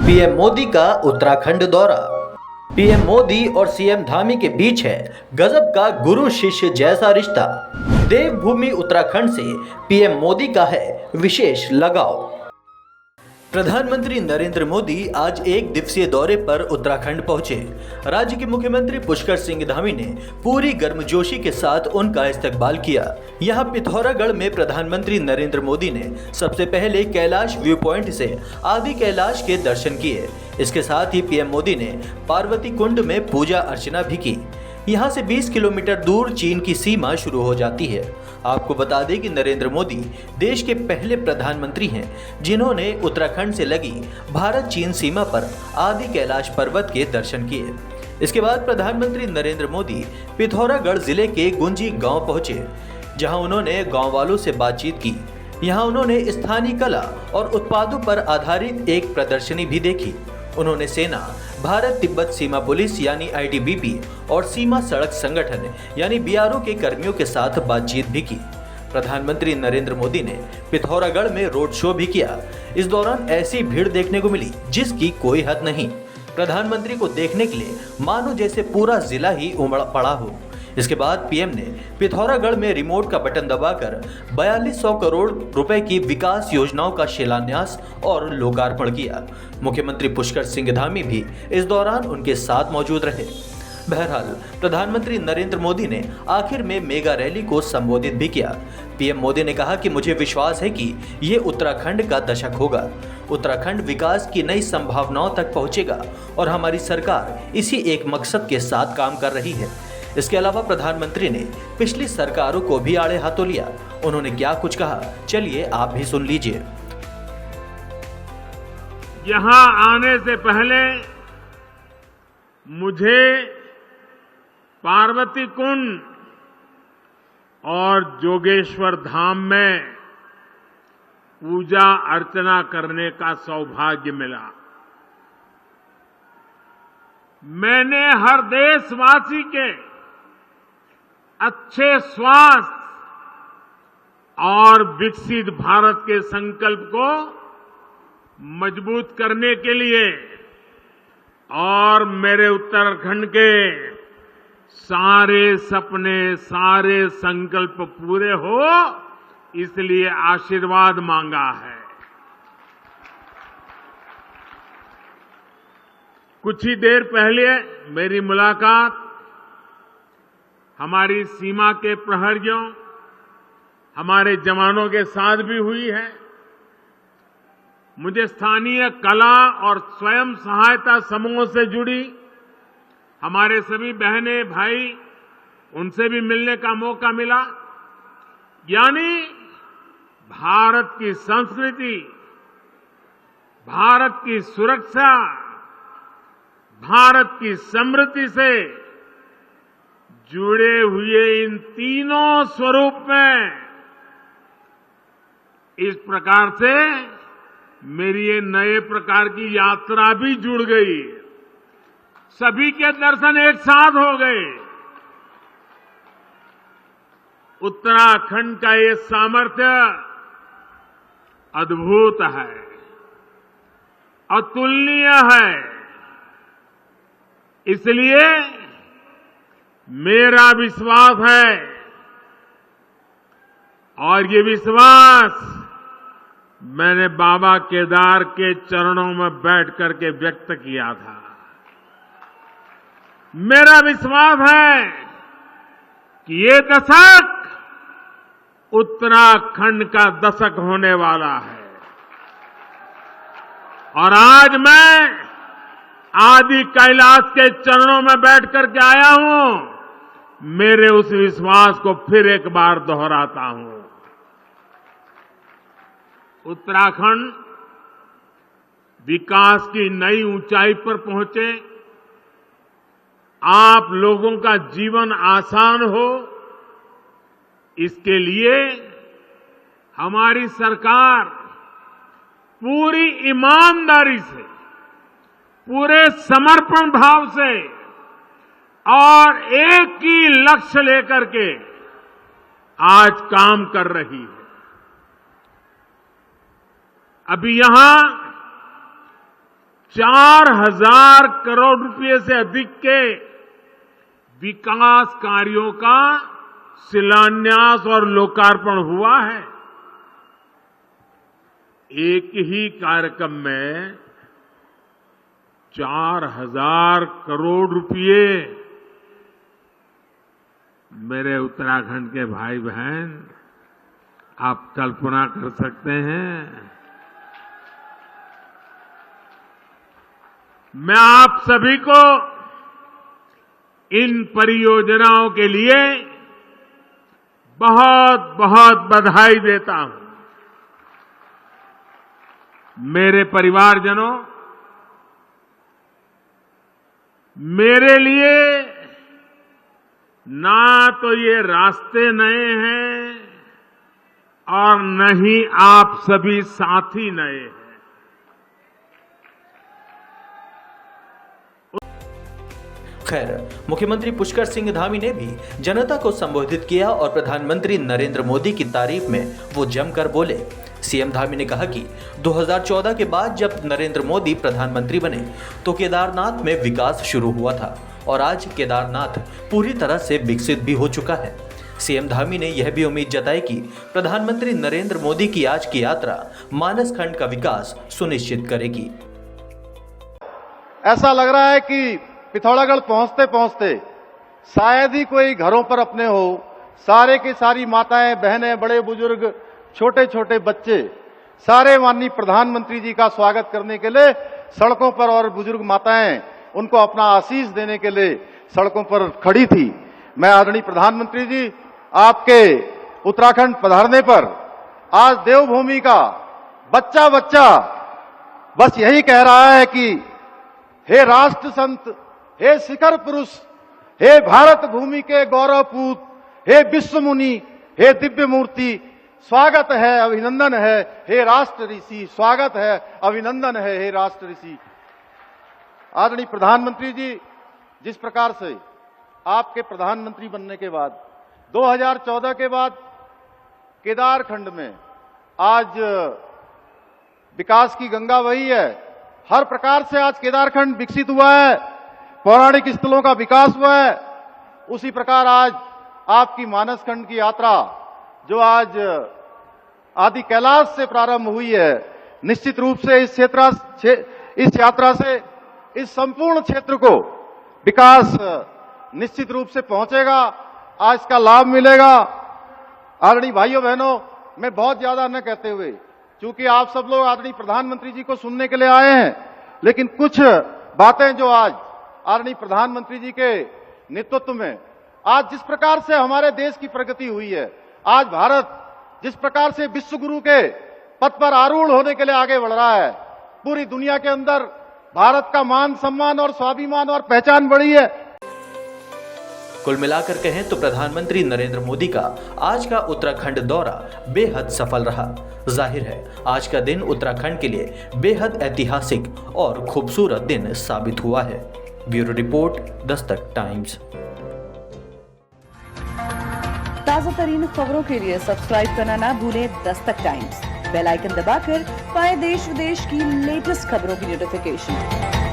PM Modi का उत्तराखंड दौरा। PM Modi और सीएम धामी के बीच है गजब का गुरु शिष्य जैसा रिश्ता। देवभूमि उत्तराखंड से पीएम मोदी का है विशेष लगाव। प्रधानमंत्री नरेंद्र मोदी आज एक दिवसीय दौरे पर उत्तराखंड पहुंचे। राज्य के मुख्यमंत्री पुष्कर सिंह धामी ने पूरी गर्मजोशी के साथ उनका इस्तकबाल किया। यहां पिथौरागढ़ में प्रधानमंत्री नरेंद्र मोदी ने सबसे पहले कैलाश व्यू पॉइंट से आदि कैलाश के दर्शन किए। इसके साथ ही पीएम मोदी ने पार्वती कुंड में पूजा अर्चना भी की। यहाँ से 20 किलोमीटर दूर चीन की सीमा शुरू हो जाती है। आपको बता दें कि नरेंद्र मोदी देश के पहले प्रधानमंत्री हैं जिन्होंने उत्तराखंड से लगी भारत चीन सीमा पर आदि कैलाश पर्वत के दर्शन किए। इसके बाद प्रधानमंत्री नरेंद्र मोदी पिथौरागढ़ जिले के गुंजी गांव पहुंचे, जहां उन्होंने गांव वालों से बातचीत की। यहां उन्होंने स्थानीय कला और उत्पादों पर आधारित एक प्रदर्शनी भी देखी। उन्होंने सेना, भारत तिब्बत सीमा पुलिस यानी आईटीबीपी और सीमा सड़क संगठन यानी बीआरओ के कर्मियों के साथ बातचीत भी की। प्रधानमंत्री नरेंद्र मोदी ने पिथौरागढ़ में रोड शो भी किया। इस दौरान ऐसी भीड़ देखने को मिली जिसकी कोई हद नहीं। प्रधानमंत्री को देखने के लिए मानो जैसे पूरा जिला ही उमड़ पड़ा हो। इसके बाद पीएम ने पिथौरागढ़ में रिमोट का बटन दबाकर 4200 करोड़ रुपए की विकास योजनाओं का शिलान्यास और लोकार्पण किया। मुख्यमंत्री पुष्कर सिंह धामी भी इस दौरान उनके साथ मौजूद रहे। बहरहाल प्रधानमंत्री नरेंद्र मोदी ने आखिर में मेगा रैली को संबोधित भी किया। पीएम मोदी ने कहा कि मुझे विश्वास है कि ये उत्तराखंड का दशक होगा। उत्तराखंड विकास की नई संभावनाओं तक पहुंचेगा और हमारी सरकार इसी एक मकसद के साथ काम कर रही है। इसके अलावा प्रधानमंत्री ने पिछली सरकारों को भी आड़े हाथों लिया। उन्होंने क्या कुछ कहा, चलिए आप भी सुन लीजिए। यहां आने से पहले मुझे पार्वती कुंड और जोगेश्वर धाम में पूजा अर्चना करने का सौभाग्य मिला। मैंने हर देशवासी के अच्छे स्वास्थ्य और विकसित भारत के संकल्प को मजबूत करने के लिए और मेरे उत्तराखंड के सारे सपने, सारे संकल्प पूरे हो, इसलिए आशीर्वाद मांगा है। कुछ ही देर पहले मेरी मुलाकात हमारी सीमा के प्रहरियों, हमारे जवानों के साथ भी हुई है। मुझे स्थानीय कला और स्वयं सहायता समूहों से जुड़ी हमारे सभी बहनें, भाई, उनसे भी मिलने का मौका मिला। यानी भारत की संस्कृति, भारत की सुरक्षा, भारत की समृद्धि से जुड़े हुए इन तीनों स्वरूप में इस प्रकार से मेरी ये नए प्रकार की यात्रा भी जुड़ गई। सभी के दर्शन एक साथ हो गए। उत्तराखंड का ये सामर्थ्य अद्भुत है, अतुलनीय है। इसलिए मेरा विश्वास है और ये विश्वास मैंने बाबा केदार के चरणों में बैठ करके व्यक्त किया था। मेरा विश्वास है कि ये दशक उत्तराखंड का दशक होने वाला है। और आज मैं आदि कैलाश के चरणों में बैठ करके आया हूं। मेरे उस विश्वास को फिर एक बार दोहराता हूं। उत्तराखंड विकास की नई ऊंचाई पर पहुंचे, आप लोगों का जीवन आसान हो, इसके लिए हमारी सरकार पूरी ईमानदारी से, पूरे समर्पण भाव से और एक ही लक्ष्य लेकर के आज काम कर रही है। अभी यहां 4,000 करोड़ रुपए से अधिक के विकास कार्यों का शिलान्यास और लोकार्पण हुआ है। एक ही कार्यक्रम में 4,000 करोड़ रुपए मेरे उत्तराखंड के भाई बहन, आप कल्पना कर सकते हैं। मैं आप सभी को इन परियोजनाओं के लिए बहुत बहुत बधाई देता हूं। मेरे परिवारजनों, मेरे लिए ना तो ये रास्ते नए हैं और न ही आप सभी साथी नए हैं। खैर, मुख्यमंत्री पुष्कर सिंह धामी ने भी जनता को संबोधित किया और प्रधानमंत्री नरेंद्र मोदी की तारीफ में वो जमकर बोले। सीएम धामी ने कहा कि 2014 के बाद जब नरेंद्र मोदी प्रधानमंत्री बने तो केदारनाथ में विकास शुरू हुआ था और आज केदारनाथ पूरी तरह से विकसित भी हो चुका है। सीएम धामी ने यह भी उम्मीद जताई कि प्रधानमंत्री नरेंद्र मोदी की आज की यात्रा मानस खंड का विकास सुनिश्चित करेगी। ऐसा लग रहा है कि पिथौरागढ़ पहुंचते पहुंचते शायद ही कोई घरों पर अपने हो, सारे की सारी माताएं, बहनें, बड़े बुजुर्ग, छोटे छोटे बच्चे सारे माननीय प्रधानमंत्री जी का स्वागत करने के लिए सड़कों पर, और बुजुर्ग माताएं उनको अपना आशीष देने के लिए सड़कों पर खड़ी थी। मैं आदरणीय प्रधानमंत्री जी, आपके उत्तराखंड पधारने पर आज देवभूमि का बच्चा बच्चा बस यही कह रहा है कि हे राष्ट्र संत, हे शिखर पुरुष, हे भारत भूमि के गौरवपूत, हे विश्व मुनि, हे दिव्य मूर्ति, स्वागत है, अभिनंदन है, हे राष्ट्र ऋषि, स्वागत है, अभिनंदन है, हे राष्ट्र ऋषि। आदरणीय प्रधानमंत्री जी, जिस प्रकार से आपके प्रधानमंत्री बनने के बाद 2014 के बाद केदारखंड में आज विकास की गंगा बही है, हर प्रकार से आज केदारखंड विकसित हुआ है, पौराणिक स्थलों का विकास हुआ है, उसी प्रकार आज आपकी मानस खंड की यात्रा जो आज आदि कैलाश से प्रारंभ हुई है, निश्चित रूप से इस यात्रा से इस संपूर्ण क्षेत्र को विकास निश्चित रूप से पहुंचेगा, आज का लाभ मिलेगा। आदरणीय भाइयों बहनों, मैं बहुत ज्यादा न कहते हुए, क्योंकि आप सब लोग आदरणीय प्रधानमंत्री जी को सुनने के लिए आए हैं, लेकिन कुछ बातें जो आज आदरणीय प्रधानमंत्री जी के नेतृत्व में आज जिस प्रकार से हमारे देश की प्रगति हुई है, आज भारत जिस प्रकार से विश्व गुरु के पद पर आरूढ़ होने के लिए आगे बढ़ रहा है, पूरी दुनिया के अंदर भारत का मान सम्मान और स्वाभिमान और पहचान बढ़ी है। कुल मिलाकर कहें तो प्रधानमंत्री नरेंद्र मोदी का आज का उत्तराखंड दौरा बेहद सफल रहा। जाहिर है आज का दिन उत्तराखंड के लिए बेहद ऐतिहासिक और खूबसूरत दिन साबित हुआ है। Bureau report, Dastak times. ताजा तरीन खबरों के लिए सब्सक्राइब करना ना भूलें दस्तक टाइम्स। बेल आइकन दबाकर पाएं देश विदेश की लेटेस्ट खबरों की नोटिफिकेशन।